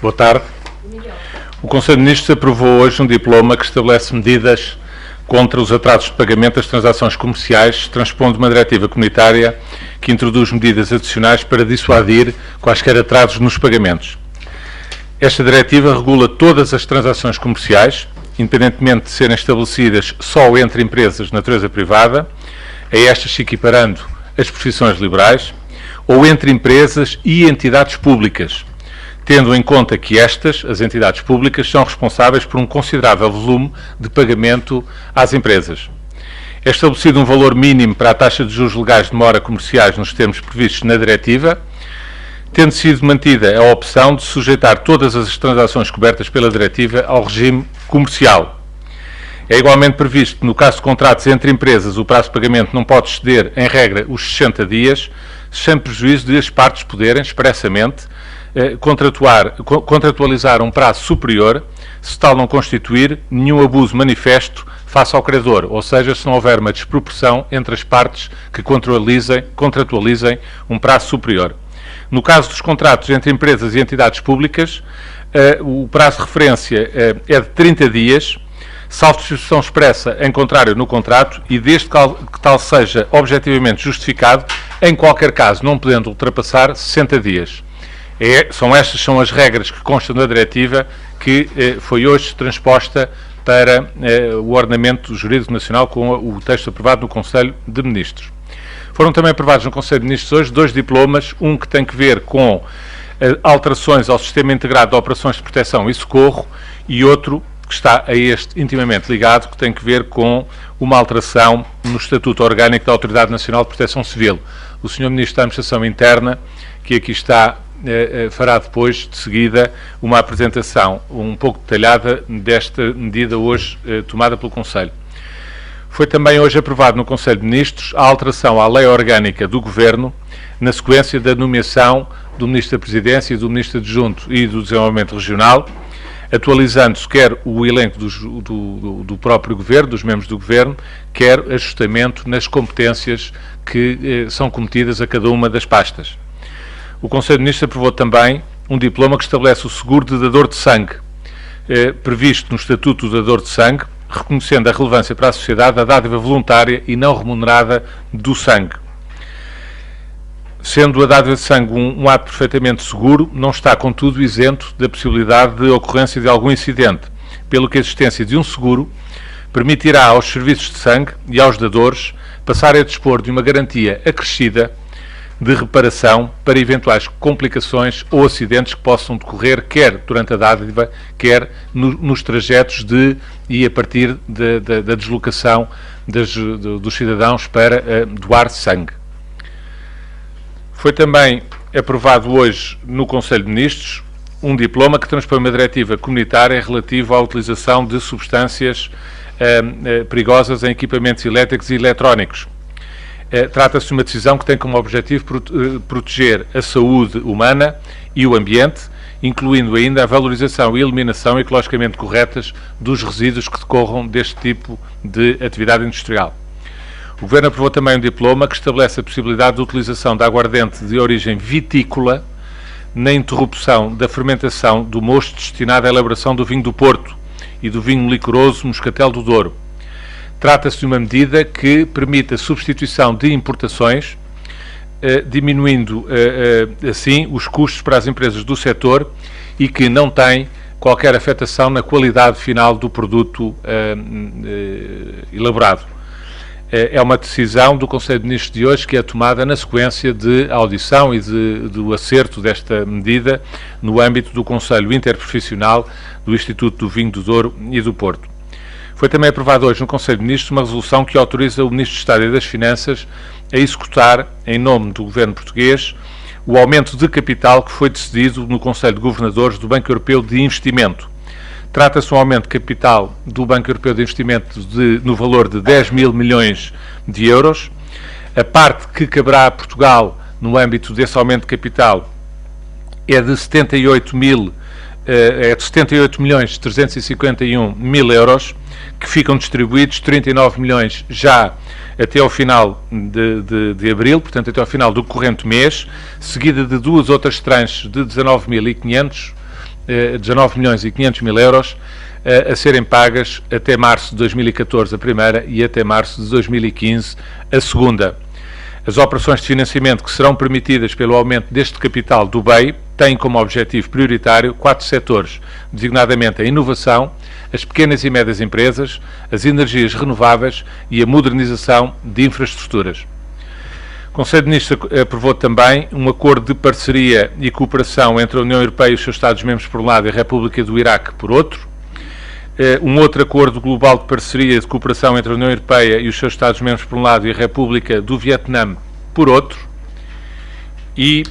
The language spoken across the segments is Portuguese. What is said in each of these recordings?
Boa tarde. O Conselho de Ministros aprovou hoje um diploma que estabelece medidas contra os atrasos de pagamento das transações comerciais, transpondo uma diretiva comunitária que introduz medidas adicionais para dissuadir quaisquer atrasos nos pagamentos. Esta diretiva regula todas as transações comerciais, independentemente de serem estabelecidas só entre empresas de natureza privada, a estas se equiparando as profissões liberais, ou entre empresas e entidades públicas, tendo em conta que estas, as entidades públicas, são responsáveis por um considerável volume de pagamento às empresas. É estabelecido um valor mínimo para a taxa de juros legais de mora comerciais nos termos previstos na diretiva, tendo sido mantida a opção de sujeitar todas as transações cobertas pela diretiva ao regime comercial. É igualmente previsto que, no caso de contratos entre empresas, o prazo de pagamento não pode exceder, em regra, os 60 dias, sem prejuízo de as partes poderem, expressamente, contratualizar um prazo superior, se tal não constituir nenhum abuso manifesto face ao credor, ou seja, se não houver uma desproporção entre as partes que contratualizem um prazo superior. No caso dos contratos entre empresas e entidades públicas, o prazo de referência é de 30 dias, salvo disposição expressa em contrário no contrato e desde que tal seja objetivamente justificado, em qualquer caso não podendo ultrapassar 60 dias. São as regras que constam na diretiva que foi hoje transposta para o ordenamento jurídico nacional com o texto aprovado no Conselho de Ministros. Foram também aprovados no Conselho de Ministros hoje 2 diplomas, um que tem que ver com alterações ao Sistema Integrado de Operações de Proteção e Socorro e outro que está a este intimamente ligado, que tem que ver com uma alteração no Estatuto Orgânico da Autoridade Nacional de Proteção Civil. O Sr. Ministro da Administração Interna, que aqui está, fará depois, de seguida, uma apresentação um pouco detalhada desta medida hoje tomada pelo Conselho. Foi também hoje aprovado no Conselho de Ministros a alteração à Lei Orgânica do Governo, na sequência da nomeação do Ministro da Presidência, do Ministro Adjunto e do Desenvolvimento Regional, atualizando-se quer o elenco do próprio Governo, dos membros do Governo, quer ajustamento nas competências que são cometidas a cada uma das pastas. O Conselho de Ministros aprovou também um diploma que estabelece o seguro de dador de sangue, previsto no Estatuto do Dador de Sangue, reconhecendo a relevância para a sociedade da dádiva voluntária e não remunerada do sangue. Sendo a dádiva de sangue um ato perfeitamente seguro, não está, contudo, isento da possibilidade de ocorrência de algum incidente, pelo que a existência de um seguro permitirá aos serviços de sangue e aos dadores passarem a dispor de uma garantia acrescida de reparação para eventuais complicações ou acidentes que possam decorrer quer durante a dádiva, quer nos trajetos de e a partir da deslocação dos cidadãos para doar sangue. Foi também aprovado hoje no Conselho de Ministros um diploma que transpõe uma diretiva comunitária relativa à utilização de substâncias perigosas em equipamentos elétricos e eletrónicos. Trata-se de uma decisão que tem como objetivo proteger a saúde humana e o ambiente, incluindo ainda a valorização e eliminação ecologicamente corretas dos resíduos que decorram deste tipo de atividade industrial. O Governo aprovou também um diploma que estabelece a possibilidade de utilização de aguardente de origem vitícola na interrupção da fermentação do mosto destinado à elaboração do vinho do Porto e do vinho licoroso Moscatel do Douro. Trata-se de uma medida que permite a substituição de importações, diminuindo assim os custos para as empresas do setor e que não tem qualquer afetação na qualidade final do produto elaborado. É uma decisão do Conselho de Ministros de hoje que é tomada na sequência de audição e do acerto desta medida no âmbito do Conselho Interprofissional do Instituto do Vinho do Douro e do Porto. Foi também aprovado hoje no Conselho de Ministros uma resolução que autoriza o Ministro de Estado e das Finanças a executar, em nome do Governo português, o aumento de capital que foi decidido no Conselho de Governadores do Banco Europeu de Investimento. Trata-se de um aumento de capital do Banco Europeu de Investimento no valor de 10 mil milhões de euros. A parte que caberá a Portugal no âmbito desse aumento de capital é de 78.351.000 euros, que ficam distribuídos 39 milhões já até ao final de abril, portanto até ao final do corrente mês, seguida de 2 outras tranches de 19.500 €19.500.000, a serem pagas até março de 2014 a primeira e até março de 2015 a segunda. As operações de financiamento que serão permitidas pelo aumento deste capital do BEI têm como objetivo prioritário 4 setores, designadamente a inovação, as pequenas e médias empresas, as energias renováveis e a modernização de infraestruturas. O Conselho de Ministros aprovou também um acordo de parceria e cooperação entre a União Europeia e os seus Estados-membros por um lado e a República do Iraque por outro. Um outro acordo global de parceria e de cooperação entre a União Europeia e os seus Estados-membros por um lado e a República do Vietnã por outro. E,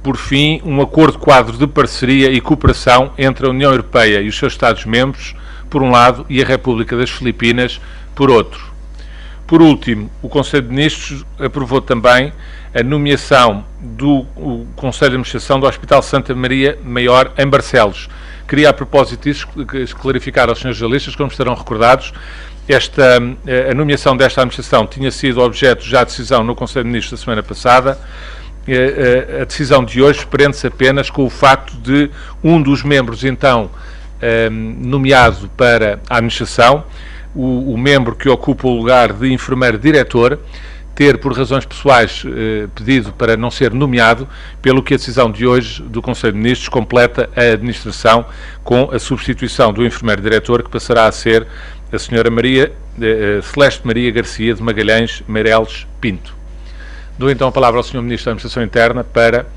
por fim, um acordo quadro de parceria e cooperação entre a União Europeia e os seus Estados-membros por um lado e a República das Filipinas por outro. Por último, o Conselho de Ministros aprovou também a nomeação do Conselho de Administração do Hospital Santa Maria Maior em Barcelos. Queria, a propósito disso, clarificar aos senhores jornalistas, como estarão recordados, a nomeação desta administração tinha sido objeto já de decisão no Conselho de Ministros da semana passada. A decisão de hoje prende-se apenas com o facto de um dos membros, então, nomeado para a administração, o membro que ocupa o lugar de enfermeiro-diretor, ter, por razões pessoais, pedido para não ser nomeado, pelo que a decisão de hoje do Conselho de Ministros completa a administração com a substituição do enfermeiro-diretor, que passará a ser a senhora Celeste Maria Garcia de Magalhães Meireles Pinto. Dou então a palavra ao Sr. Ministro da Administração Interna para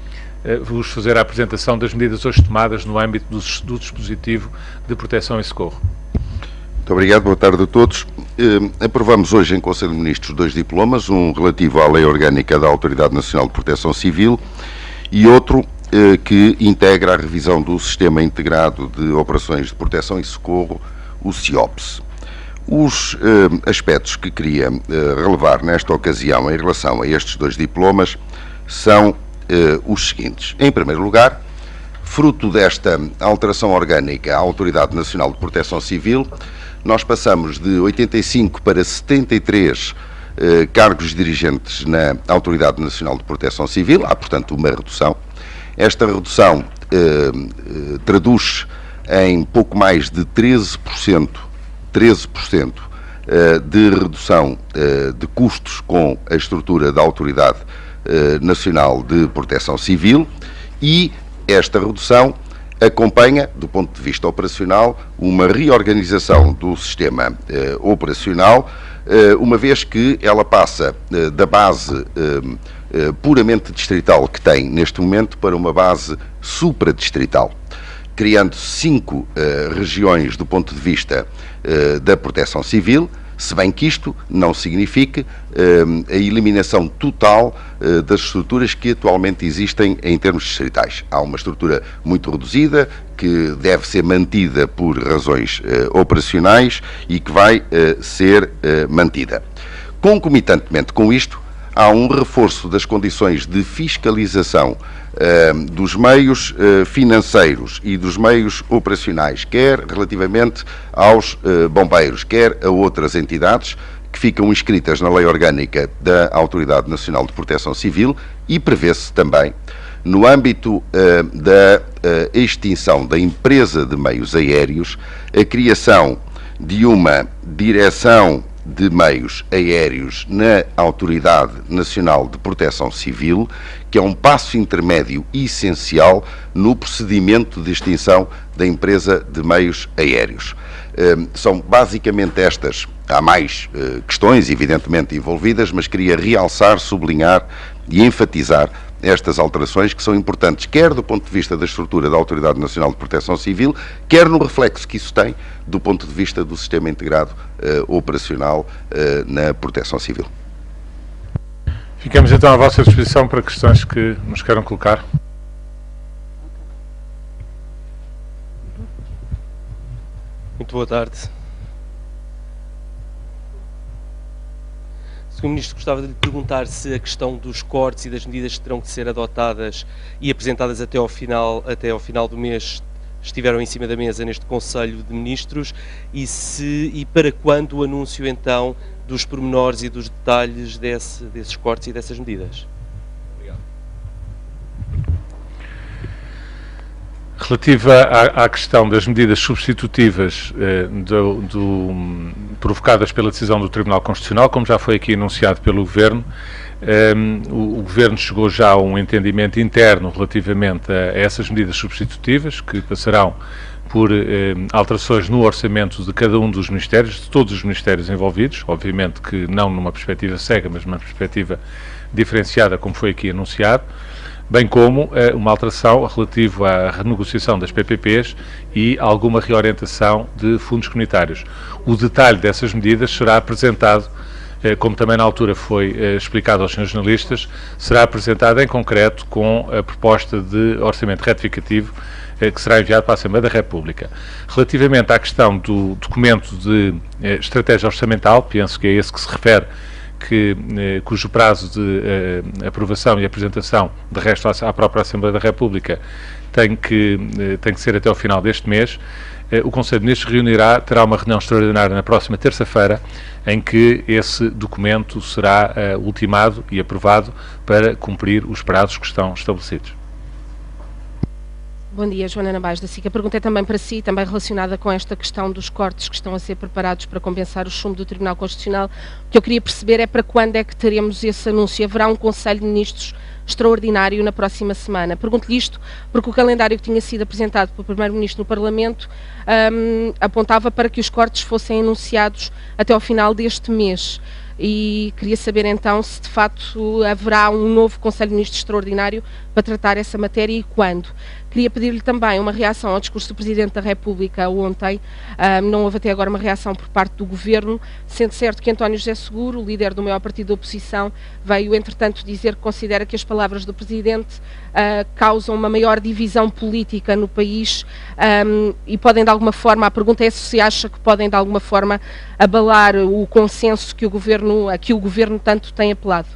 vos fazer a apresentação das medidas hoje tomadas no âmbito do dispositivo de proteção e socorro. Muito obrigado, boa tarde a todos. Aprovamos hoje em Conselho de Ministros 2 diplomas, um relativo à Lei Orgânica da Autoridade Nacional de Proteção Civil e outro que integra a revisão do Sistema Integrado de Operações de Proteção e Socorro, o SIOPS. Os aspectos que queria relevar nesta ocasião em relação a estes 2 diplomas são os seguintes. Em primeiro lugar, fruto desta alteração orgânica à Autoridade Nacional de Proteção Civil, nós passamos de 85 para 73 cargos dirigentes na Autoridade Nacional de Proteção Civil. Há, portanto, uma redução. Esta redução traduz em pouco mais de 13% de redução de custos com a estrutura da Autoridade Nacional de Proteção Civil e esta redução acompanha, do ponto de vista operacional, uma reorganização do sistema operacional, uma vez que ela passa da base puramente distrital que tem neste momento para uma base supradistrital, criando 5 regiões do ponto de vista da proteção civil, se bem que isto não signifique a eliminação total das estruturas que atualmente existem em termos distritais. Há uma estrutura muito reduzida que deve ser mantida por razões operacionais e que vai ser mantida. Concomitantemente com isto, há um reforço das condições de fiscalização dos meios financeiros e dos meios operacionais, quer relativamente aos bombeiros, quer a outras entidades que ficam inscritas na Lei Orgânica da Autoridade Nacional de Proteção Civil e prevê-se também, no âmbito da extinção da empresa de meios aéreos, a criação de uma direção de meios aéreos na Autoridade Nacional de Proteção Civil, que é um passo intermédio essencial no procedimento de extinção da empresa de meios aéreos. São basicamente estas, há mais questões evidentemente envolvidas, mas queria realçar, sublinhar e enfatizar estas alterações que são importantes, quer do ponto de vista da estrutura da Autoridade Nacional de Proteção Civil, quer no reflexo que isso tem do ponto de vista do sistema integrado operacional na proteção civil. Ficamos então à vossa disposição para questões que nos queiram colocar. Muito boa tarde. Sr. Ministro, gostava de lhe perguntar se a questão dos cortes e das medidas que terão que ser adotadas e apresentadas até ao final do mês estiveram em cima da mesa neste Conselho de Ministros e para quando o anúncio então dos pormenores e dos detalhes desses cortes e dessas medidas. Obrigado. Relativa à questão das medidas substitutivas provocadas pela decisão do Tribunal Constitucional, como já foi aqui anunciado pelo Governo, o Governo chegou já a um entendimento interno relativamente a essas medidas substitutivas, que passarão por alterações no orçamento de cada um dos ministérios, de todos os ministérios envolvidos, obviamente que não numa perspectiva cega, mas numa perspectiva diferenciada, como foi aqui anunciado, bem como uma alteração relativa à renegociação das PPPs e alguma reorientação de fundos comunitários. O detalhe dessas medidas será apresentado, como também na altura foi explicado aos senhores jornalistas, será apresentado em concreto com a proposta de orçamento retificativo que será enviado para a Assembleia da República. Relativamente à questão do documento de estratégia orçamental, penso que é esse que se refere, cujo prazo de aprovação e apresentação, de resto, à própria Assembleia da República tem que ser até ao final deste mês. O Conselho de Ministros terá uma reunião extraordinária na próxima terça-feira, em que esse documento será ultimado e aprovado para cumprir os prazos que estão estabelecidos. Bom dia, Joana Nabais da SIC. A pergunta é também para si, também relacionada com esta questão dos cortes que estão a ser preparados para compensar o chumbo do Tribunal Constitucional. O que eu queria perceber é para quando é que teremos esse anúncio? Haverá um Conselho de Ministros extraordinário na próxima semana? Pergunto-lhe isto porque o calendário que tinha sido apresentado pelo Primeiro-Ministro no Parlamento apontava para que os cortes fossem anunciados até ao final deste mês. E queria saber então se de facto haverá um novo Conselho de Ministros extraordinário para tratar essa matéria e quando. Queria pedir-lhe também uma reação ao discurso do Presidente da República ontem. Não houve até agora uma reação por parte do Governo, sendo certo que António José Seguro, o líder do maior partido da oposição, veio entretanto dizer que considera que as palavras do Presidente causam uma maior divisão política no país e podem de alguma forma, a pergunta é se acha que podem de alguma forma abalar o consenso que a que o Governo tanto tem apelado.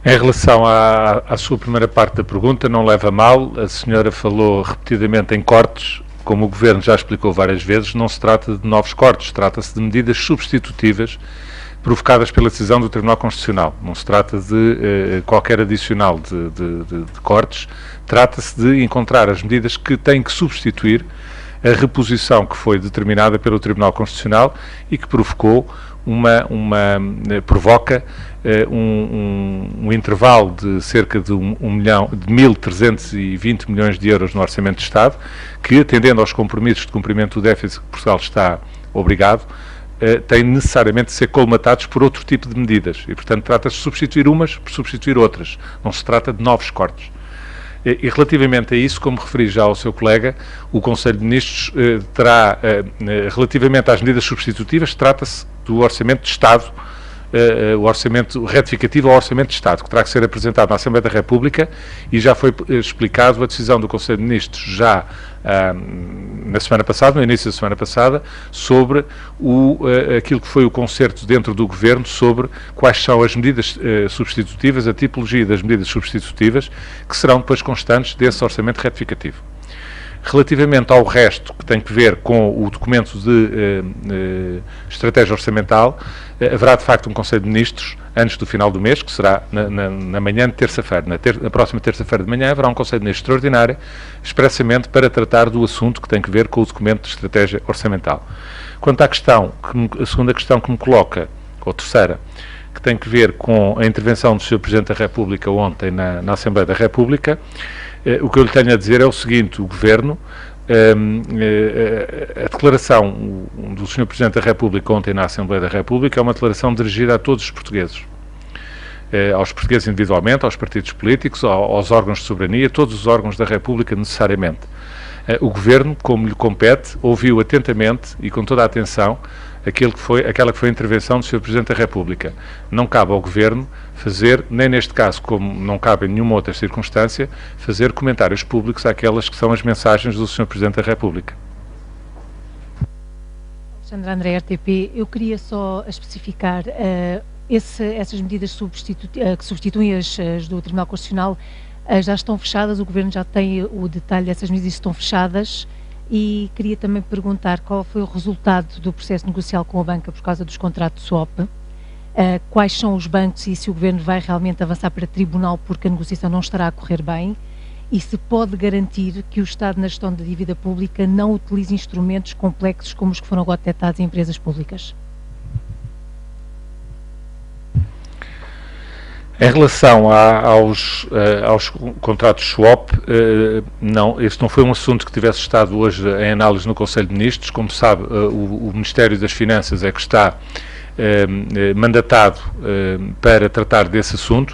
Em relação à sua primeira parte da pergunta, não leva a mal, a senhora falou repetidamente em cortes, como o Governo já explicou várias vezes, não se trata de novos cortes, trata-se de medidas substitutivas provocadas pela decisão do Tribunal Constitucional. Não se trata de qualquer adicional de cortes, trata-se de encontrar as medidas que têm que substituir a reposição que foi determinada pelo Tribunal Constitucional e que provoca um intervalo de cerca de 1.320 milhões de euros no Orçamento de Estado, que, atendendo aos compromissos de cumprimento do déficit que Portugal está obrigado, têm necessariamente de ser colmatados por outro tipo de medidas. E, portanto, trata-se de substituir umas por substituir outras. Não se trata de novos cortes. E relativamente a isso, como referi já ao seu colega, o Conselho de Ministros terá, relativamente às medidas substitutivas, trata-se do Orçamento de Estado, o Orçamento retificativo ao Orçamento de Estado, que terá que ser apresentado na Assembleia da República e já foi explicado a decisão do Conselho de Ministros já na semana passada, no início da semana passada, sobre aquilo que foi o concerto dentro do Governo sobre quais são as medidas substitutivas, a tipologia das medidas substitutivas, que serão depois constantes desse orçamento retificativo. Relativamente ao resto, que tem que ver com o documento de estratégia orçamental, haverá de facto um Conselho de Ministros antes do final do mês, que será na manhã de terça-feira. Na próxima terça-feira de manhã haverá um Conselho de Ministros extraordinário, expressamente para tratar do assunto que tem que ver com o documento de estratégia orçamental. Quanto à questão, a segunda questão que me coloca, ou terceira, que tem que ver com a intervenção do Sr. Presidente da República ontem na Assembleia da República, o que eu lhe tenho a dizer é o seguinte: o Governo, a declaração do Sr. Presidente da República ontem na Assembleia da República é uma declaração dirigida a todos os portugueses, aos portugueses individualmente, aos partidos políticos, aos órgãos de soberania, todos os órgãos da República necessariamente. O Governo, como lhe compete, ouviu atentamente e com toda a atenção aquela que foi a intervenção do Sr. Presidente da República. Não cabe ao Governo fazer, nem neste caso, como não cabe em nenhuma outra circunstância, fazer comentários públicos àquelas que são as mensagens do Sr. Presidente da República. Alexandra André, RTP, eu queria só especificar essas medidas que substituem as do Tribunal Constitucional já estão fechadas, o Governo já tem o detalhe dessas medidas que estão fechadas. E queria também perguntar qual foi o resultado do processo negocial com a banca por causa dos contratos swap, quais são os bancos e se o Governo vai realmente avançar para tribunal porque a negociação não estará a correr bem, e se pode garantir que o Estado, na gestão da dívida pública, não utilize instrumentos complexos como os que foram agora detectados em empresas públicas. Em relação aos contratos swap, não, este não foi um assunto que tivesse estado hoje em análise no Conselho de Ministros. Como sabe, o Ministério das Finanças é que está mandatado para tratar desse assunto,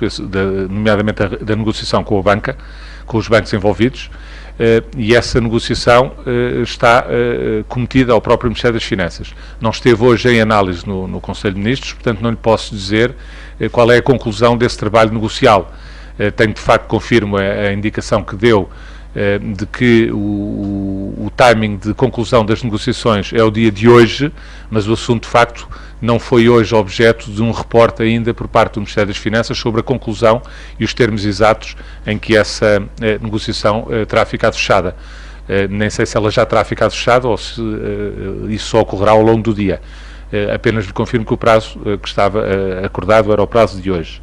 nomeadamente da negociação com a banca, com os bancos envolvidos, e essa negociação está cometida ao próprio Ministério das Finanças. Não esteve hoje em análise no Conselho de Ministros, portanto não lhe posso dizer qual é a conclusão desse trabalho negocial. Tenho, de facto, confirmo a indicação que deu de que o timing de conclusão das negociações é o dia de hoje, mas o assunto, de facto, não foi hoje objeto de um reporte ainda por parte do Ministério das Finanças sobre a conclusão e os termos exatos em que essa negociação terá ficado fechada. Nem sei se ela já terá ficado fechada ou se isso só ocorrerá ao longo do dia. Apenas lhe confirmo que o prazo que estava acordado era o prazo de hoje.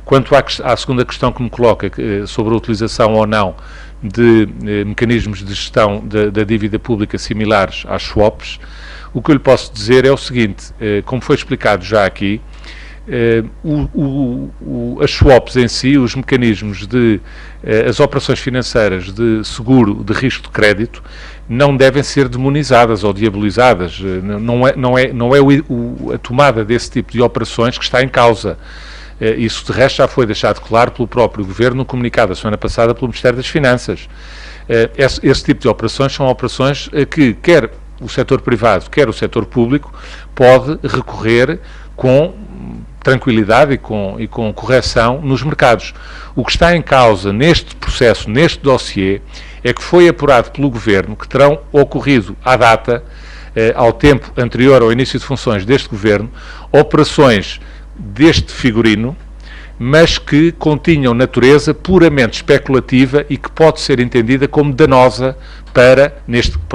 Quanto à segunda questão que me coloca, sobre a utilização ou não de mecanismos de gestão da dívida pública similares às swaps, o que eu lhe posso dizer é o seguinte: como foi explicado já aqui, as swaps em si, os mecanismos as operações financeiras de seguro de risco de crédito, não devem ser demonizadas ou diabolizadas. Não é a tomada desse tipo de operações que está em causa. Isso, de resto, já foi deixado claro pelo próprio Governo no comunicado a semana passada pelo Ministério das Finanças. Esse tipo de operações são operações que quer o setor privado, quer o setor público, pode recorrer com tranquilidade e com correção nos mercados. O que está em causa neste processo, neste dossiê, é que foi apurado pelo Governo que terão ocorrido à data, ao tempo anterior ao início de funções deste Governo, operações deste figurino, mas que continham natureza puramente especulativa e que pode ser entendida como danosa para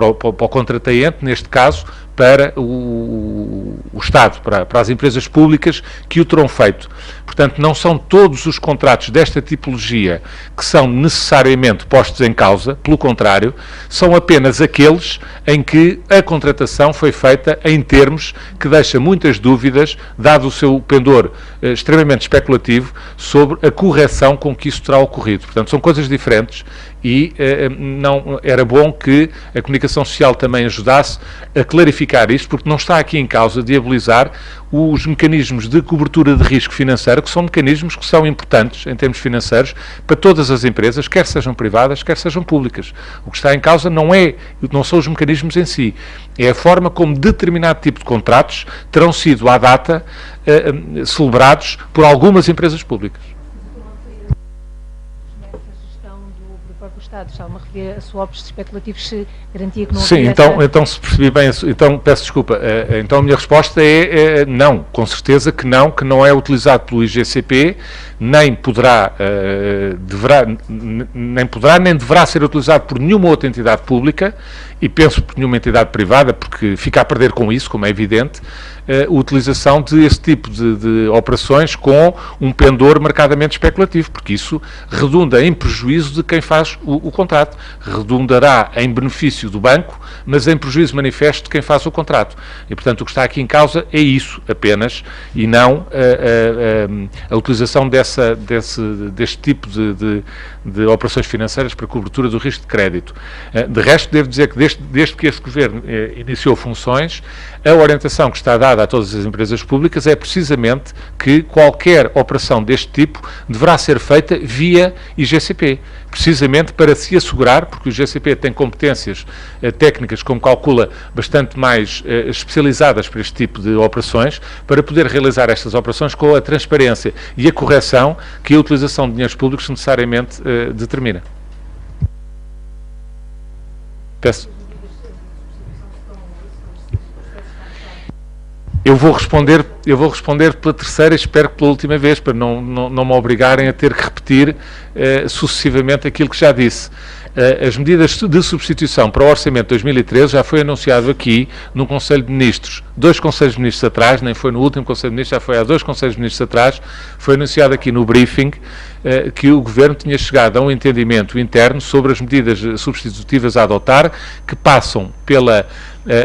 o contratante, neste caso, para o Estado, para as empresas públicas que o terão feito. Portanto, não são todos os contratos desta tipologia que são necessariamente postos em causa, pelo contrário, são apenas aqueles em que a contratação foi feita em termos que deixa muitas dúvidas, dado o seu pendor extremamente especulativo, sobre a correção com que isso terá ocorrido. Portanto, são coisas diferentes e não era bom que a comunicação social também ajudasse a clarificar isto, porque não está aqui em causa diabolizar os mecanismos de cobertura de risco financeiro, que são mecanismos que são importantes em termos financeiros para todas as empresas, quer sejam privadas, quer sejam públicas. O que está em causa não são os mecanismos em si, é a forma como determinado tipo de contratos terão sido à data celebrados por algumas empresas públicas. Estava-me a referir a swaps especulativos, se garantia que não havia. Sim, então se percebi bem, então peço desculpa, então a minha resposta é não, com certeza que não é utilizado pelo IGCP, nem deverá ser utilizado por nenhuma outra entidade pública, e penso por nenhuma entidade privada, porque fica a perder com isso, como é evidente, a utilização desse tipo de operações com um pendor marcadamente especulativo, porque isso redunda em prejuízo de quem faz o contrato, redundará em benefício do banco, mas em prejuízo manifesto de quem faz o contrato. E, portanto, o que está aqui em causa é isso apenas, e não a utilização deste tipo de operações financeiras para cobertura do risco de crédito. De resto, devo dizer que desde que este Governo iniciou funções, a orientação que está dada a todas as empresas públicas é precisamente que qualquer operação deste tipo deverá ser feita via IGCP, precisamente para se assegurar, porque o IGCP tem competências técnicas, como calcula, bastante mais especializadas para este tipo de operações, para poder realizar estas operações com a transparência e a correção que a utilização de dinheiros públicos necessariamente determina. Peço. Eu vou responder pela terceira e espero que pela última vez, para não me obrigarem a ter que repetir sucessivamente aquilo que já disse. As medidas de substituição para o Orçamento de 2013 já foi anunciado aqui no Conselho de Ministros. 2 Conselhos de Ministros atrás, nem foi no último Conselho de Ministros, já foi há 2 Conselhos de Ministros atrás, foi anunciado aqui no briefing que o Governo tinha chegado a um entendimento interno sobre as medidas substitutivas a adotar, que passam pela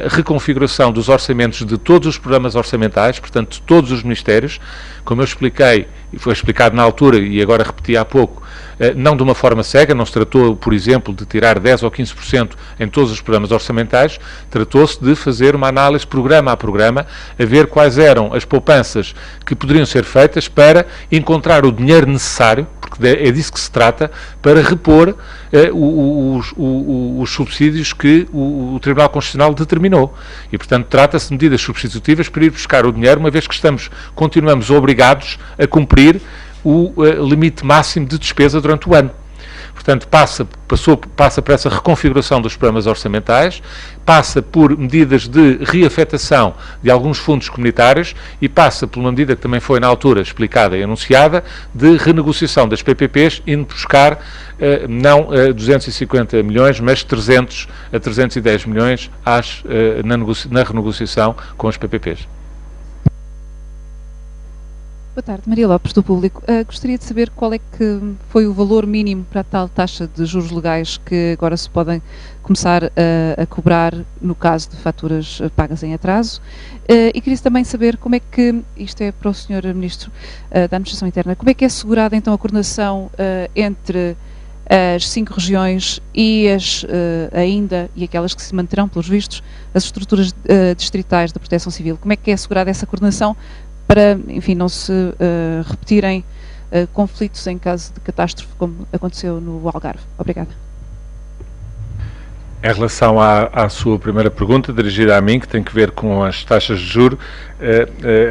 reconfiguração dos orçamentos de todos os programas orçamentais, portanto, de todos os ministérios, como eu expliquei, e foi explicado na altura e agora repeti há pouco, não de uma forma cega, não se tratou, por exemplo, de tirar 10% ou 15% em todos os programas orçamentais, tratou-se de fazer uma análise programa a programa, a ver quais eram as poupanças que poderiam ser feitas para encontrar o dinheiro necessário, porque é disso que se trata, para repor os subsídios que o Tribunal Constitucional determinou. E, portanto, trata-se de medidas substitutivas para ir buscar o dinheiro, uma vez que continuamos obrigados a cumprir o limite máximo de despesa durante o ano. Portanto, passa por essa reconfiguração dos programas orçamentais, passa por medidas de reafetação de alguns fundos comunitários e passa por uma medida que também foi na altura explicada e anunciada de renegociação das PPPs, indo buscar não 250 milhões, mas 300 a 310 milhões na renegociação com as PPPs. Boa tarde, Maria Lopes, do Público. Gostaria de saber qual é que foi o valor mínimo para a tal taxa de juros legais que agora se podem começar a cobrar no caso de faturas pagas em atraso. E queria também saber como é que, isto é para o Sr. Ministro da Administração Interna, como é que é assegurada então a coordenação entre as 5 regiões e e aquelas que se manterão, pelos vistos, as estruturas distritais da Proteção Civil. Como é que é assegurada essa coordenação para, enfim, não se repetirem conflitos em caso de catástrofe, como aconteceu no Algarve? Obrigada. Em relação à sua primeira pergunta, dirigida a mim, que tem que ver com as taxas de juros,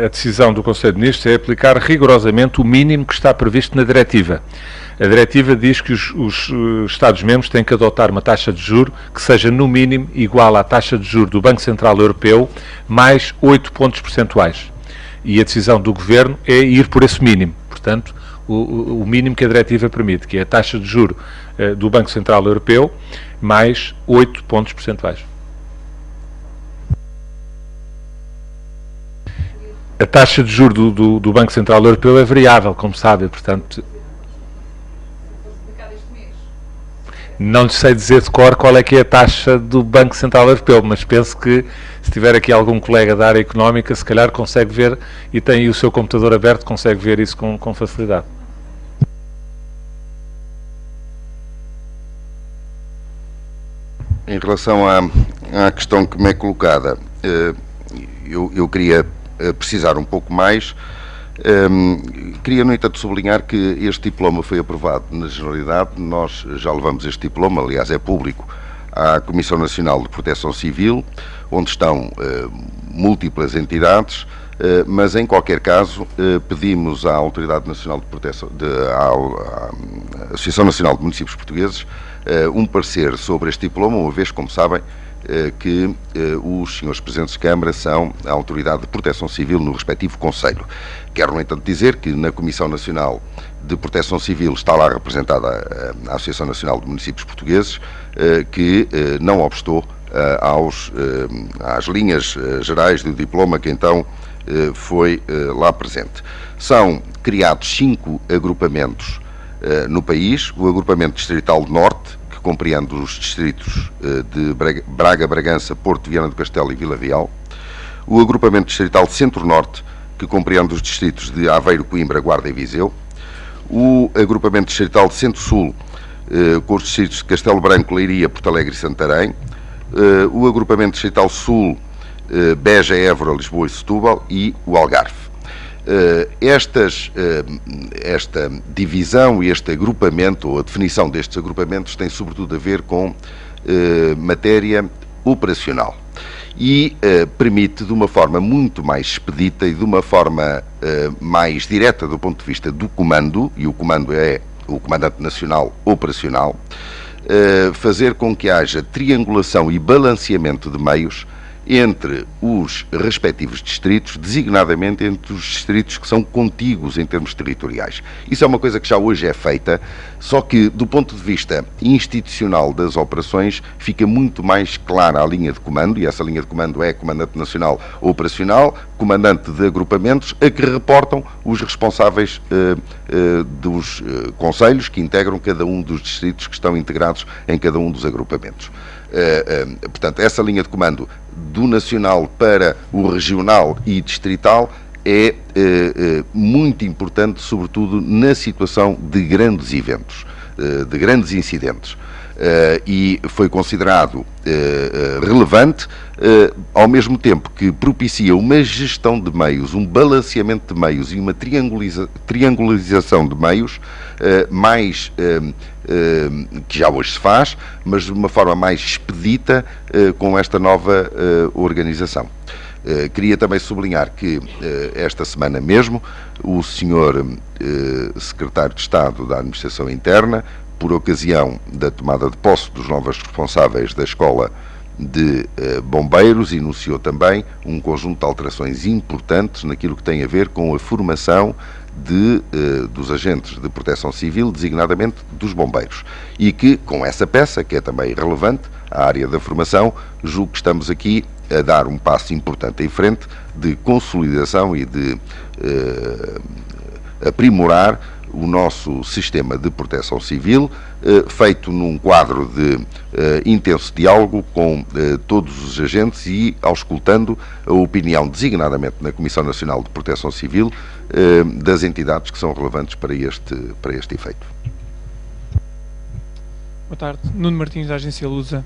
a decisão do Conselho de Ministros é aplicar rigorosamente o mínimo que está previsto na diretiva. A diretiva diz que os Estados-membros têm que adotar uma taxa de juros que seja, no mínimo, igual à taxa de juros do Banco Central Europeu, mais 8 pontos percentuais. E a decisão do Governo é ir por esse mínimo, portanto, o mínimo que a diretiva permite, que é a taxa de juro do Banco Central Europeu, mais 8 pontos percentuais. A taxa de juro do Banco Central Europeu é variável, como sabe, portanto... Não lhe sei dizer de cor qual é que é a taxa do Banco Central Europeu, mas penso que, se tiver aqui algum colega da área económica, se calhar consegue ver, e tem o seu computador aberto, consegue ver isso com facilidade. Em relação à questão que me é colocada, eu queria precisar um pouco mais. Queria, no entanto, sublinhar que este diploma foi aprovado na Generalidade. Nós já levamos este diploma, aliás é público, à Comissão Nacional de Proteção Civil, onde estão múltiplas entidades, mas em qualquer caso pedimos à Autoridade Nacional de Proteção, à Associação Nacional de Municípios Portugueses, um parecer sobre este diploma, uma vez, como sabem, que os senhores Presidentes de Câmara são a Autoridade de Proteção Civil no respectivo Conselho. Quero, no entanto, dizer que na Comissão Nacional de Proteção Civil está lá representada a Associação Nacional de Municípios Portugueses, que não obstou às linhas gerais do diploma que então foi lá presente. São criados 5 agrupamentos no país: o agrupamento distrital de Norte, que compreende os distritos de Braga, Bragança, Porto, Viana do Castelo e Vila Real; o agrupamento distrital de Centro-Norte, que compreende os distritos de Aveiro, Coimbra, Guarda e Viseu; o agrupamento distrital de Centro-Sul, com os distritos de Castelo Branco, Leiria, Porto Alegre e Santarém; o agrupamento distrital Sul, Beja, Évora, Lisboa e Setúbal; e o Algarve. Esta divisão e este agrupamento, ou a definição destes agrupamentos, tem sobretudo a ver com matéria operacional e permite, de uma forma muito mais expedita e de uma forma mais direta do ponto de vista do comando, e o comando é o Comandante Nacional Operacional, fazer com que haja triangulação e balanceamento de meios entre os respectivos distritos, designadamente entre os distritos que são contíguos em termos territoriais. Isso é uma coisa que já hoje é feita, só que do ponto de vista institucional das operações fica muito mais clara a linha de comando, e essa linha de comando é Comandante Nacional Operacional, Comandante de Agrupamentos, a que reportam os responsáveis dos concelhos que integram cada um dos distritos que estão integrados em cada um dos agrupamentos. Portanto, essa linha de comando do nacional para o regional e distrital é muito importante, sobretudo na situação de grandes eventos, de grandes incidentes. E foi considerado relevante, ao mesmo tempo que propicia uma gestão de meios, um balanceamento de meios e uma triangularização de meios que já hoje se faz, mas de uma forma mais expedita com esta nova organização. Queria também sublinhar que esta semana mesmo o Sr. Secretário de Estado da Administração Interna, por ocasião da tomada de posse dos novos responsáveis da Escola de Bombeiros, enunciou também um conjunto de alterações importantes naquilo que tem a ver com a formação dos agentes de proteção civil, designadamente dos bombeiros. E que, com essa peça, que é também relevante, a área da formação, julgo que estamos aqui a dar um passo importante em frente de consolidação e de aprimorar o nosso sistema de proteção civil, feito num quadro de intenso diálogo com todos os agentes e auscultando a opinião, designadamente na Comissão Nacional de Proteção Civil, das entidades que são relevantes para este efeito. Boa tarde. Nuno Martins, da Agência Lusa.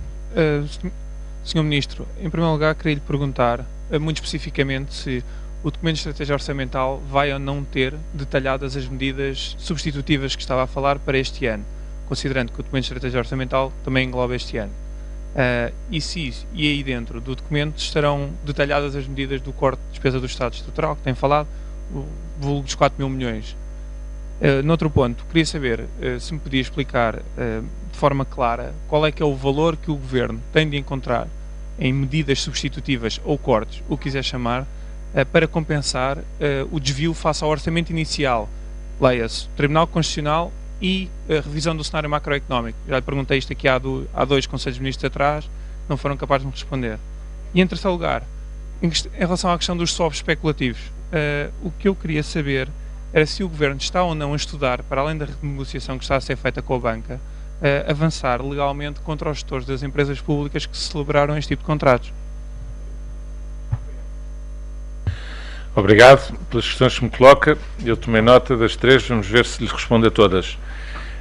Sr. Ministro, em primeiro lugar, queria lhe perguntar, muito especificamente, se o documento de estratégia orçamental vai ou não ter detalhadas as medidas substitutivas que estava a falar para este ano, considerando que o documento de estratégia orçamental também engloba este ano. E aí dentro do documento estarão detalhadas as medidas do corte de despesa do Estado Estrutural, que tem falado, o vulgo dos 4 mil milhões. Noutro ponto, queria saber se me podia explicar de forma clara qual é que é o valor que o Governo tem de encontrar em medidas substitutivas ou cortes, o que quiser chamar, para compensar o desvio face ao orçamento inicial. Leia-se, Tribunal Constitucional e a revisão do cenário macroeconómico. Já lhe perguntei isto aqui há 2 Conselhos de Ministros atrás, não foram capazes de me responder. E em terceiro lugar, em relação à questão dos swaps especulativos, o que eu queria saber era se o Governo está ou não a estudar, para além da renegociação que está a ser feita com a banca, avançar legalmente contra os gestores das empresas públicas que celebraram este tipo de contratos. Obrigado pelas questões que me coloca. Eu tomei nota das 3, vamos ver se lhes respondo a todas.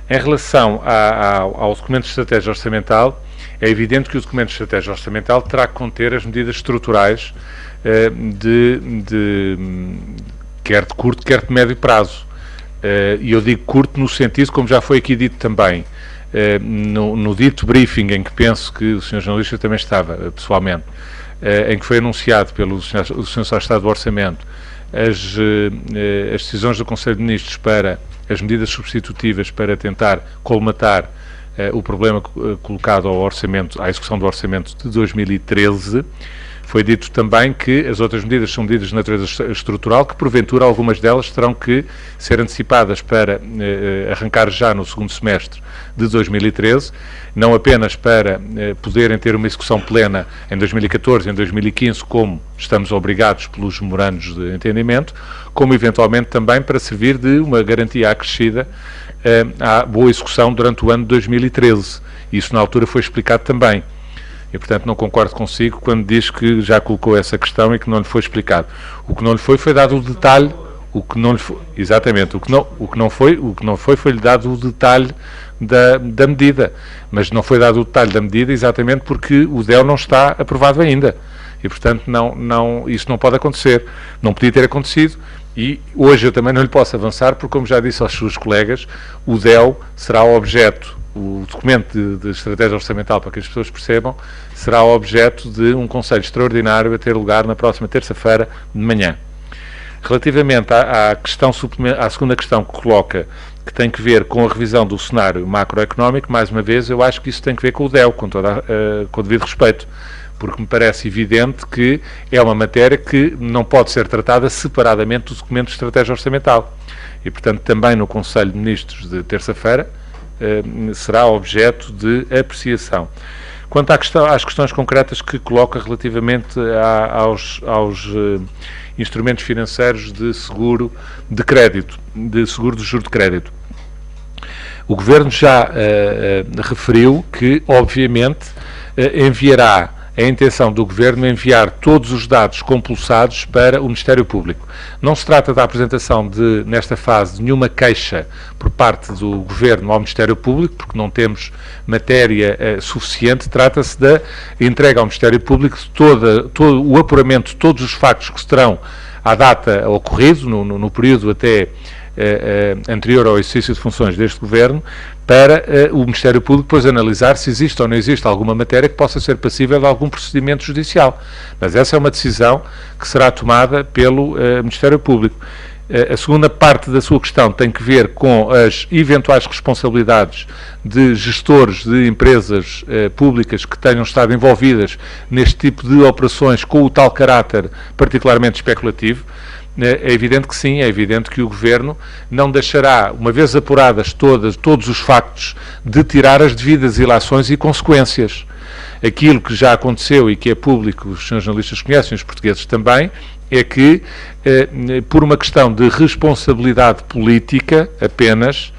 Em relação ao documento de estratégia orçamental, é evidente que o documento de estratégia orçamental terá que conter as medidas estruturais quer de curto, quer de médio prazo. E eu digo curto no sentido, como já foi aqui dito também, no dito briefing, em que penso que o Sr. Jornalista também estava, pessoalmente, em que foi anunciado pelo Sr. Secretário de Estado do Orçamento as decisões do Conselho de Ministros para as medidas substitutivas para tentar colmatar o problema colocado ao orçamento, à execução do orçamento de 2013, foi dito também que as outras medidas são medidas de natureza estrutural, que porventura algumas delas terão que ser antecipadas para arrancar já no segundo semestre de 2013, não apenas para poderem ter uma execução plena em 2014 e em 2015, como estamos obrigados pelos memorandos de entendimento, como eventualmente também para servir de uma garantia acrescida à boa execução durante o ano de 2013. Isso na altura foi explicado também. E, portanto, não concordo consigo quando diz que já colocou essa questão e que não lhe foi explicado. O que não lhe foi dado o detalhe, o que não lhe foi, exatamente, o que não foi-lhe dado o detalhe da medida. Mas não foi dado o detalhe da medida exatamente porque o DEL não está aprovado ainda. E, portanto, isso não pode acontecer. Não podia ter acontecido. E hoje eu também não lhe posso avançar porque, como já disse aos seus colegas, o DEL será objeto, o documento de estratégia orçamental, para que as pessoas percebam, será objeto de um conselho extraordinário a ter lugar na próxima terça-feira de manhã. Relativamente à segunda questão que coloca, que tem que ver com a revisão do cenário macroeconómico, mais uma vez, eu acho que isso tem que ver com o DEL, com o devido respeito, porque me parece evidente que é uma matéria que não pode ser tratada separadamente do documento de estratégia orçamental. E, portanto, também no Conselho de Ministros de terça-feira será objeto de apreciação. Quanto às questões concretas que coloca relativamente aos instrumentos financeiros de seguro de crédito, de seguro de juros de crédito, o Governo já referiu que, obviamente, enviará a intenção do Governo enviar todos os dados compulsados para o Ministério Público. Não se trata da apresentação nesta fase, de nenhuma queixa por parte do Governo ao Ministério Público, porque não temos matéria suficiente. Trata-se da entrega ao Ministério Público de todo o apuramento de todos os factos que se terão à data ocorrido, no período até anterior ao exercício de funções deste Governo, para o Ministério Público depois analisar se existe ou não existe alguma matéria que possa ser passível de algum procedimento judicial. Mas essa é uma decisão que será tomada pelo Ministério Público. A segunda parte da sua questão tem que ver com as eventuais responsabilidades de gestores de empresas públicas que tenham estado envolvidas neste tipo de operações com o tal caráter particularmente especulativo. É evidente que sim, é evidente que o Governo não deixará, uma vez apuradas todos os factos, de tirar as devidas ilações e consequências. Aquilo que já aconteceu e que é público, os senhores jornalistas conhecem, os portugueses também, é que, por uma questão de responsabilidade política apenas,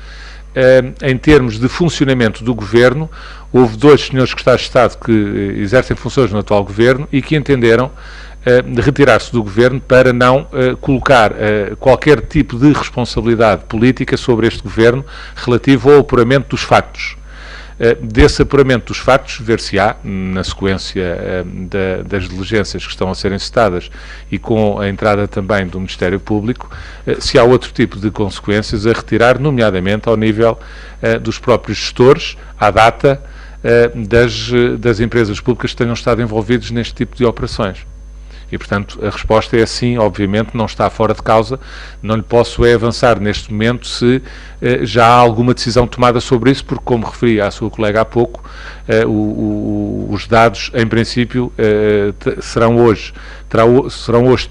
em termos de funcionamento do Governo, houve 2 senhores secretários de Estado que exercem funções no atual Governo e que entenderam de retirar-se do Governo para não colocar qualquer tipo de responsabilidade política sobre este Governo relativo ao apuramento dos factos. Desse apuramento dos factos, ver-se-á, na sequência das diligências que estão a ser encetadas e com a entrada também do Ministério Público, se há outro tipo de consequências a retirar, nomeadamente ao nível dos próprios gestores, à data das empresas públicas que tenham estado envolvidos neste tipo de operações. E, portanto, a resposta é sim, obviamente, não está fora de causa, não lhe posso avançar neste momento se já há alguma decisão tomada sobre isso, porque, como referi à sua colega há pouco, os dados, em princípio, serão hoje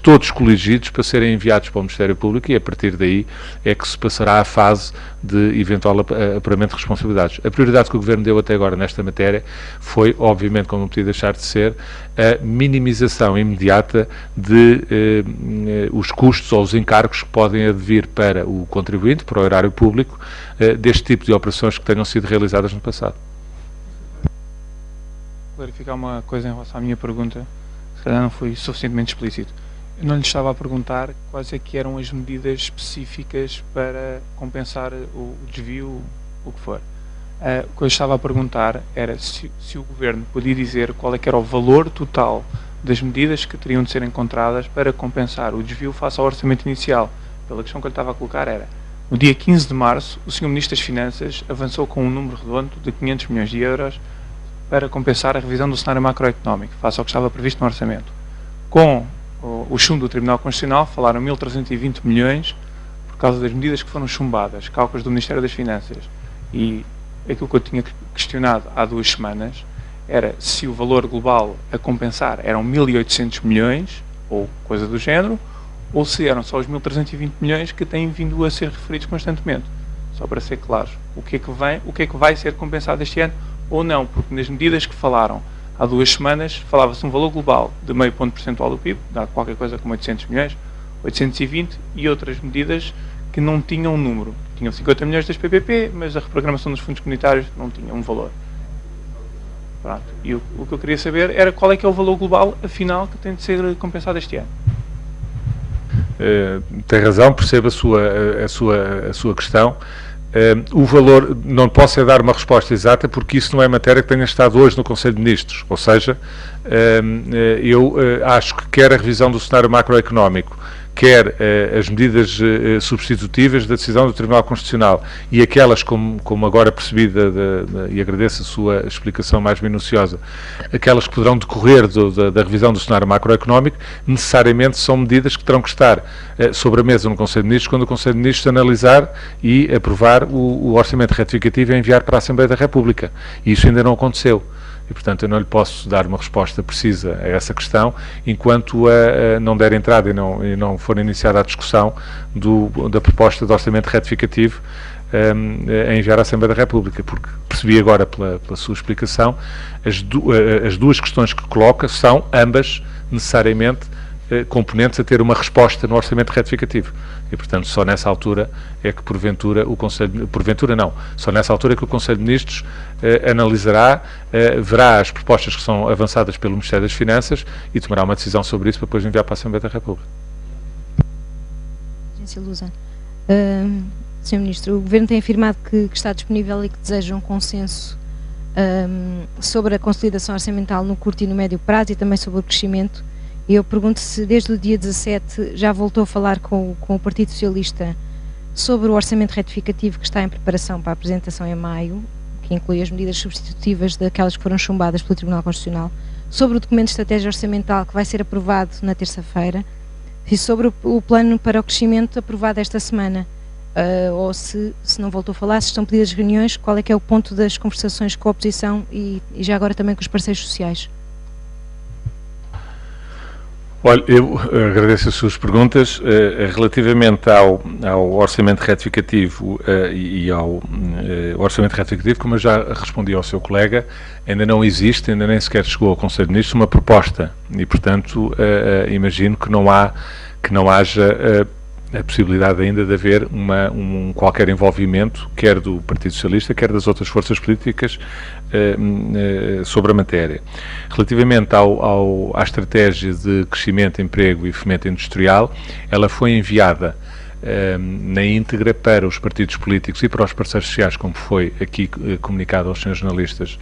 todos coligidos para serem enviados para o Ministério Público e, a partir daí, é que se passará a fase de eventual apuramento de responsabilidades. A prioridade que o Governo deu até agora nesta matéria foi, obviamente, como não podia deixar de ser, a minimização imediata de os custos ou os encargos que podem advir para o contribuinte, para o erário público, deste tipo de operações que tenham sido realizadas no passado. Clarificar uma coisa em relação à minha pergunta, se calhar não fui suficientemente explícito. Eu não lhe estava a perguntar quais é que eram as medidas específicas para compensar o desvio, o que for. O que eu estava a perguntar era se o Governo podia dizer qual é que era o valor total das medidas que teriam de ser encontradas para compensar o desvio face ao orçamento inicial. Pela questão que eu lhe estava a colocar era, no dia 15 de março, o Sr. Ministro das Finanças avançou com um número redondo de 500 milhões de euros para compensar a revisão do cenário macroeconómico, face ao que estava previsto no orçamento. Com o chumbo do Tribunal Constitucional, falaram 1.320 milhões por causa das medidas que foram chumbadas, cálculos do Ministério das Finanças. E aquilo que eu tinha questionado há 2 semanas era se o valor global a compensar eram 1.800 milhões, ou coisa do género, ou se eram só os 1.320 milhões que têm vindo a ser referidos constantemente. Só para ser claro, o que é que vai ser compensado este ano ou não, porque nas medidas que falaram há 2 semanas, falava-se um valor global de meio ponto percentual do PIB, dá qualquer coisa como 800 milhões, 820, e outras medidas que não tinham um número. Tinham 50 milhões das PPP, mas a reprogramação dos fundos comunitários não tinha um valor. Pronto. E o que eu queria saber era qual é que é o valor global, afinal, que tem de ser compensado este ano. Tem razão, percebo a sua questão. O valor, não posso dar uma resposta exata porque isso não é matéria que tenha estado hoje no Conselho de Ministros, ou seja, eu acho que quer a revisão do cenário macroeconómico, quer as medidas substitutivas da decisão do Tribunal Constitucional e aquelas, como agora percebi, e agradeço a sua explicação mais minuciosa, aquelas que poderão decorrer da revisão do cenário macroeconómico, necessariamente são medidas que terão que estar sobre a mesa no Conselho de Ministros, quando o Conselho de Ministros analisar e aprovar o orçamento retificativo e enviar para a Assembleia da República. E isso ainda não aconteceu. E, portanto, eu não lhe posso dar uma resposta precisa a essa questão enquanto não der entrada e não for iniciada a discussão da proposta de orçamento retificativo a enviar à Assembleia da República, porque percebi agora pela sua explicação, as duas questões que coloca são ambas necessariamente componentes a ter uma resposta no orçamento retificativo. E, portanto, só nessa altura é que porventura só nessa altura é que o Conselho de Ministros analisará, verá as propostas que são avançadas pelo Ministério das Finanças e tomará uma decisão sobre isso para depois enviar para a Assembleia da República. Agência Lusa. Sr. Ministro, o Governo tem afirmado que está disponível e que deseja um consenso sobre a consolidação orçamental no curto e no médio prazo e também sobre o crescimento. E eu pergunto se desde o dia 17 já voltou a falar com o Partido Socialista sobre o orçamento retificativo que está em preparação para a apresentação em maio, que inclui as medidas substitutivas daquelas que foram chumbadas pelo Tribunal Constitucional, sobre o documento de estratégia orçamental que vai ser aprovado na terça-feira e sobre o plano para o crescimento aprovado esta semana. Ou se não voltou a falar, se estão pedidas reuniões, qual é que é o ponto das conversações com a oposição e já agora também com os parceiros sociais? Olha, eu agradeço as suas perguntas. Relativamente ao orçamento retificativo e ao orçamento retificativo, como eu já respondi ao seu colega, ainda não existe, ainda nem sequer chegou ao Conselho de Ministros uma proposta e, portanto, imagino que não haja a possibilidade ainda de haver qualquer envolvimento, quer do Partido Socialista, quer das outras forças políticas, sobre a matéria. Relativamente à estratégia de crescimento, emprego e fomento industrial, ela foi enviada na íntegra para os partidos políticos e para os parceiros sociais, como foi aqui comunicado aos senhores jornalistas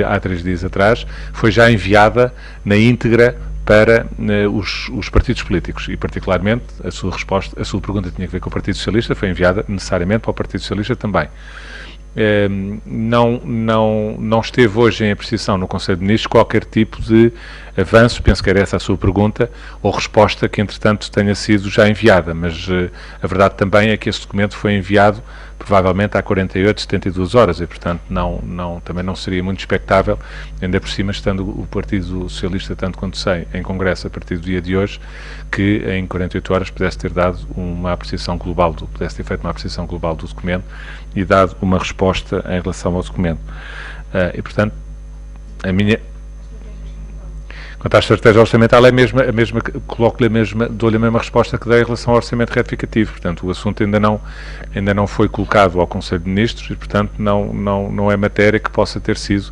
há 3 dias atrás, foi já enviada na íntegra para os partidos políticos e, particularmente, a sua pergunta tinha a ver com o Partido Socialista, foi enviada necessariamente para o Partido Socialista também. Não esteve hoje em apreciação no Conselho de Ministros qualquer tipo de avanço, penso que era essa a sua pergunta, ou resposta que, entretanto, tenha sido já enviada, mas a verdade também é que esse documento foi enviado provavelmente há 48, 72 horas e, portanto, também não seria muito expectável, ainda por cima, estando o Partido Socialista, tanto quanto sei, em Congresso a partir do dia de hoje, que em 48 horas pudesse ter dado uma apreciação global, pudesse ter feito uma apreciação global do documento e dado uma resposta em relação ao documento. E, portanto, quanto à estratégia orçamental, é a mesma, dou-lhe a mesma resposta que dei em relação ao orçamento retificativo. Portanto, o assunto ainda não foi colocado ao Conselho de Ministros e, portanto, não é matéria que possa ter sido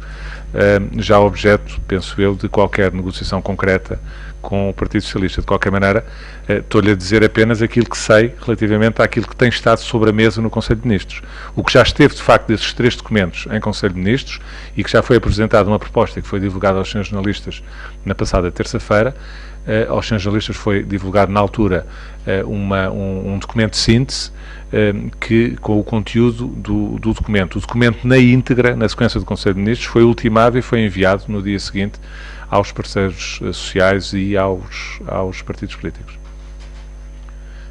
já objeto, penso eu, de qualquer negociação concreta com o Partido Socialista. De qualquer maneira, estou-lhe a dizer apenas aquilo que sei relativamente àquilo que tem estado sobre a mesa no Conselho de Ministros. O que já esteve, de facto, desses 3 documentos em Conselho de Ministros e que já foi apresentada uma proposta que foi divulgada aos senhores jornalistas na passada terça-feira. Aos senhores jornalistas foi divulgado na altura um documento de síntese com o conteúdo do documento. O documento na íntegra, na sequência do Conselho de Ministros, foi ultimado e foi enviado no dia seguinte aos parceiros sociais e aos partidos políticos.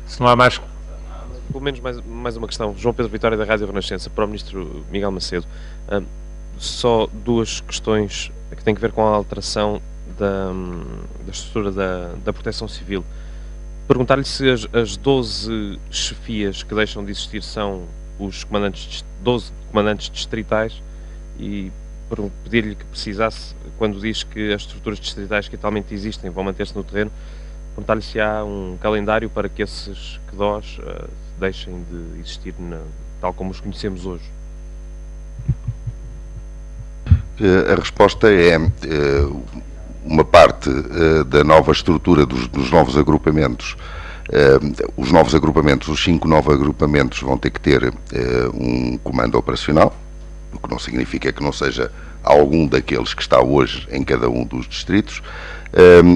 Se não há mais... Pelo menos mais uma questão. João Pedro Vitória, da Rádio Renascença, para o Ministro Miguel Macedo. Só 2 questões que têm a ver com a alteração da estrutura da Proteção Civil. Perguntar-lhe se as 12 chefias que deixam de existir são os 12 comandantes distritais e pedir-lhe que precisasse, quando diz que as estruturas distritais que atualmente existem vão manter-se no terreno, perguntar-lhe se há um calendário para que esses QDOs deixem de existir tal como os conhecemos hoje. A resposta é uma parte da nova estrutura dos novos agrupamentos. Os novos agrupamentos, os 5 novos agrupamentos vão ter que ter um comando operacional, o que não significa que não seja algum daqueles que está hoje em cada um dos distritos.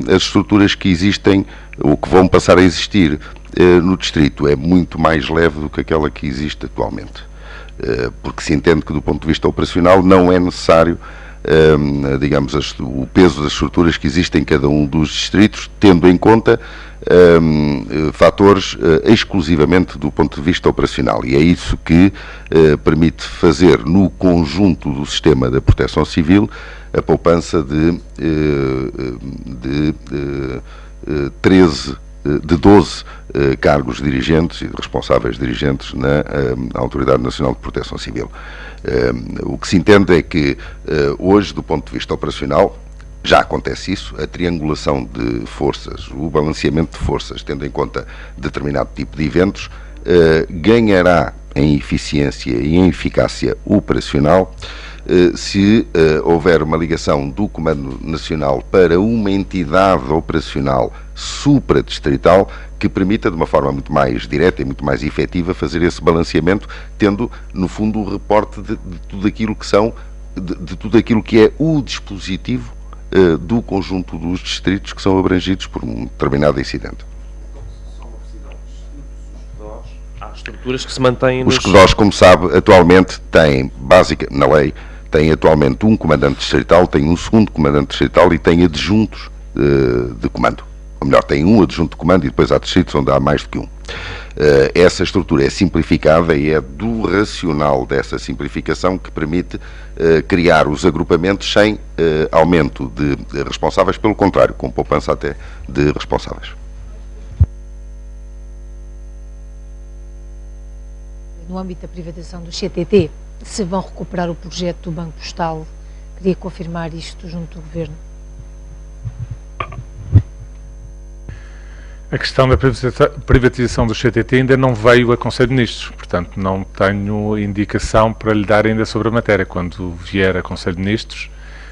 As estruturas que existem, ou que vão passar a existir no distrito, é muito mais leve do que aquela que existe atualmente, porque se entende que do ponto de vista operacional não é necessário digamos, o peso das estruturas que existem em cada um dos distritos, tendo em conta fatores exclusivamente do ponto de vista operacional, e é isso que permite fazer no conjunto do sistema da proteção civil a poupança de 12 cargos dirigentes e responsáveis dirigentes na Autoridade Nacional de Proteção Civil. O que se entende é que hoje, do ponto de vista operacional, já acontece isso, a triangulação de forças, o balanceamento de forças, tendo em conta determinado tipo de eventos, ganhará em eficiência e em eficácia operacional se houver uma ligação do Comando Nacional para uma entidade operacional supradistrital que permita, de uma forma muito mais direta e muito mais efetiva, fazer esse balanceamento, tendo, no fundo, o reporte de tudo aquilo que são, de tudo aquilo que é o dispositivo do conjunto dos distritos que são abrangidos por um determinado incidente. Há estruturas que se mantêm Os CDOs, como sabe, atualmente têm, na lei, têm atualmente um comandante distrital, tem um segundo comandante distrital e tem adjuntos de comando. Ou melhor, tem um adjunto de comando e depois há distritos onde há mais do que um. Essa estrutura é simplificada e é do racional dessa simplificação que permite criar os agrupamentos sem aumento de responsáveis, pelo contrário, com poupança até de responsáveis. No âmbito da privatização do CTT, se vão recuperar o projeto do Banco Postal, queria confirmar isto junto do Governo. A questão da privatização do CTT ainda não veio a Conselho de Ministros, portanto não tenho indicação para lhe dar ainda sobre a matéria. Quando vier a Conselho de Ministros,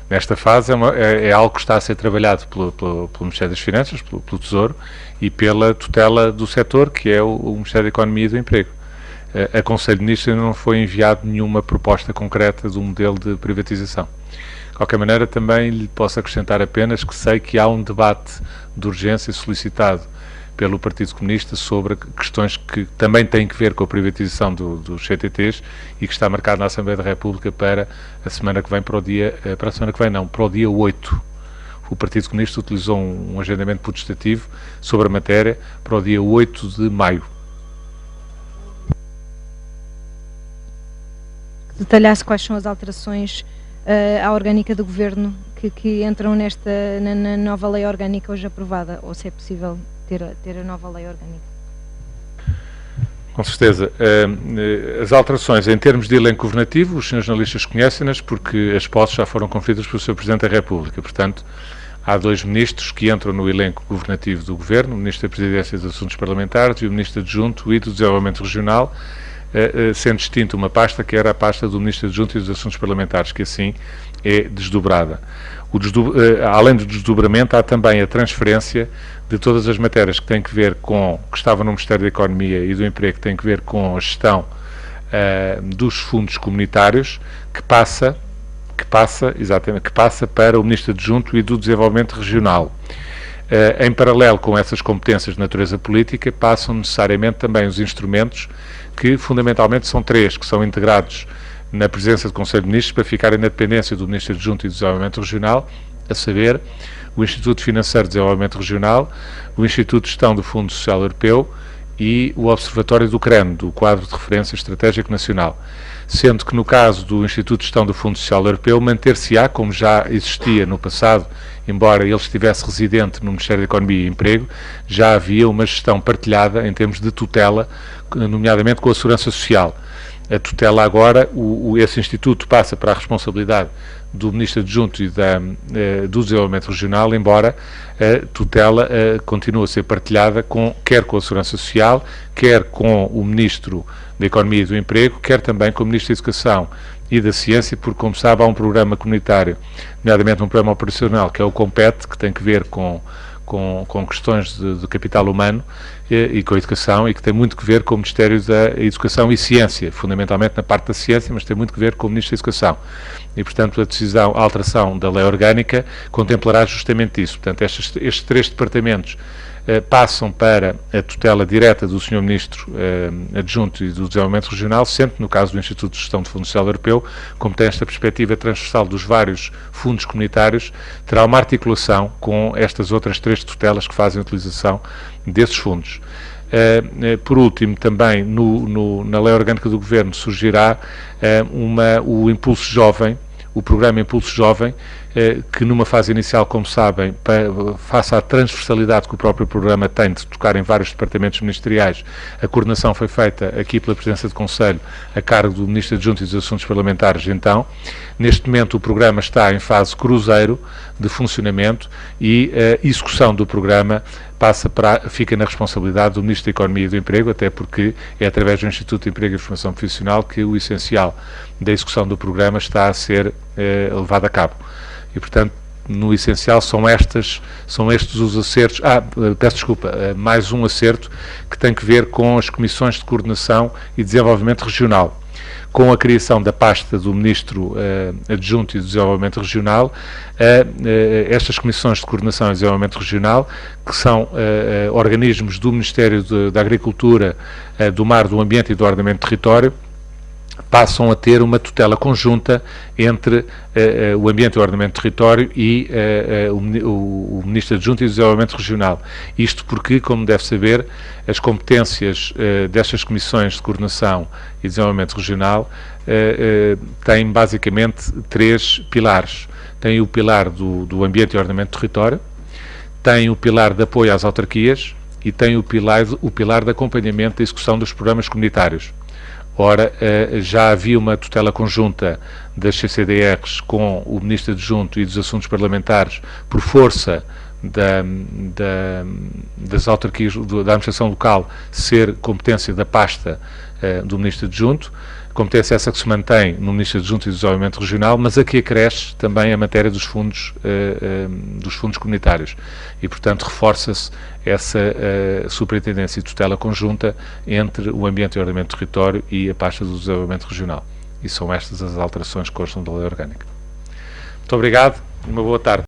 nesta fase é algo que está a ser trabalhado pelo Ministério das Finanças, pelo Tesouro e pela tutela do setor, que é o Ministério da Economia e do Emprego. A Conselho de Ministros ainda não foi enviado nenhuma proposta concreta do modelo de privatização. De qualquer maneira, também lhe posso acrescentar apenas que sei que há um debate de urgência solicitado pelo Partido Comunista sobre questões que também têm que ver com a privatização dos CTTs e que está marcado na Assembleia da República para a semana que vem, para o dia 8. O Partido Comunista utilizou um agendamento putestativo sobre a matéria para o dia 8 de maio. Detalhasse quais são as alterações à orgânica do Governo que entram na nova lei orgânica hoje aprovada, ou se é possível ter a nova lei orgânica. Com certeza. As alterações em termos de elenco governativo, os senhores jornalistas conhecem-nas porque as posses já foram conferidas pelo Sr. Presidente da República. Portanto, há 2 ministros que entram no elenco governativo do Governo, o Ministro da Presidência e dos Assuntos Parlamentares e o Ministro Adjunto e do Desenvolvimento Regional, sendo distinta uma pasta que era a pasta do Ministro Adjunto e dos Assuntos Parlamentares, que assim é desdobrada. Além do desdobramento, há também a transferência de todas as matérias que têm que ver com, que estavam no Ministério da Economia e do Emprego, que têm que ver com a gestão dos fundos comunitários, que passa para o Ministro Adjunto e do Desenvolvimento Regional. Em paralelo com essas competências de natureza política, passam necessariamente também os instrumentos que fundamentalmente são 3, que são integrados na presença do Conselho de Ministros para ficarem na dependência do Ministro Adjunto e do Desenvolvimento Regional, a saber, o Instituto Financeiro de Desenvolvimento Regional, o Instituto de Gestão do Fundo Social Europeu e o Observatório do CREN, do Quadro de Referência Estratégico Nacional. Sendo que no caso do Instituto de Gestão do Fundo Social Europeu, manter-se-á, como já existia no passado, embora ele estivesse residente no Ministério da Economia e Emprego, já havia uma gestão partilhada em termos de tutela, nomeadamente com a Segurança Social. A tutela agora, esse Instituto passa para a responsabilidade do Ministro Adjunto e do Desenvolvimento Regional, embora a tutela continue a ser partilhada quer com a Segurança Social, quer com o Ministro da Economia e do Emprego, quer também com o Ministro da Educação e da Ciência, porque, como sabe, há um programa comunitário, nomeadamente um programa operacional, que é o COMPET, que tem que ver com questões de capital humano, e com a educação, e que tem muito que ver com o Ministério da Educação e Ciência, fundamentalmente na parte da ciência, mas tem muito que ver com o Ministro da Educação. E, portanto, a alteração da lei orgânica contemplará justamente isso. Portanto, estes 3 departamentos passam para a tutela direta do Sr. Ministro Adjunto e do Desenvolvimento Regional, sendo que no caso do Instituto de Gestão do Fundo Social Europeu, como tem esta perspectiva transversal dos vários fundos comunitários, terá uma articulação com estas outras 3 tutelas que fazem a utilização desses fundos. Por último, também na Lei Orgânica do Governo surgirá o Impulso Jovem, o programa Impulso Jovem, que numa fase inicial, como sabem, face à transversalidade que o próprio programa tem de tocar em vários departamentos ministeriais, a coordenação foi feita aqui pela Presidência do Conselho, a cargo do Ministro Adjunto e dos Assuntos Parlamentares. Então, neste momento o programa está em fase cruzeiro de funcionamento e a execução do programa fica na responsabilidade do Ministro da Economia e do Emprego, até porque é através do Instituto de Emprego e Formação Profissional que o essencial da execução do programa está a ser levado a cabo. E, portanto, no essencial são estes os acertos. Peço desculpa, mais um acerto que tem que ver com as comissões de coordenação e desenvolvimento regional. Com a criação da pasta do Ministro Adjunto e do Desenvolvimento Regional, estas comissões de coordenação e desenvolvimento regional, que são organismos do Ministério da Agricultura, do Mar, do Ambiente e do Ordenamento do Território, passam a ter uma tutela conjunta entre o Ambiente e o Ordenamento do Território e o Ministro Adjunto e do Desenvolvimento Regional. Isto porque, como deve saber, as competências destas comissões de coordenação e desenvolvimento regional têm basicamente 3 pilares. Tem o pilar do Ambiente e Ordenamento do Território, tem o pilar de apoio às autarquias e tem o pilar de acompanhamento da execução dos programas comunitários. Ora, já havia uma tutela conjunta das CCDRs com o Ministro Adjunto e dos Assuntos Parlamentares por força das autarquias, da administração local ser competência da pasta do Ministro Adjunto, competência essa que se mantém no Ministro Adjunto e do Desenvolvimento Regional, mas aqui acresce também a matéria dos fundos comunitários e, portanto, reforça-se essa superintendência e tutela conjunta entre o Ambiente e o Ordenamento do Território e a pasta do Desenvolvimento Regional. E são estas as alterações que constam da lei orgânica. Muito obrigado e uma boa tarde.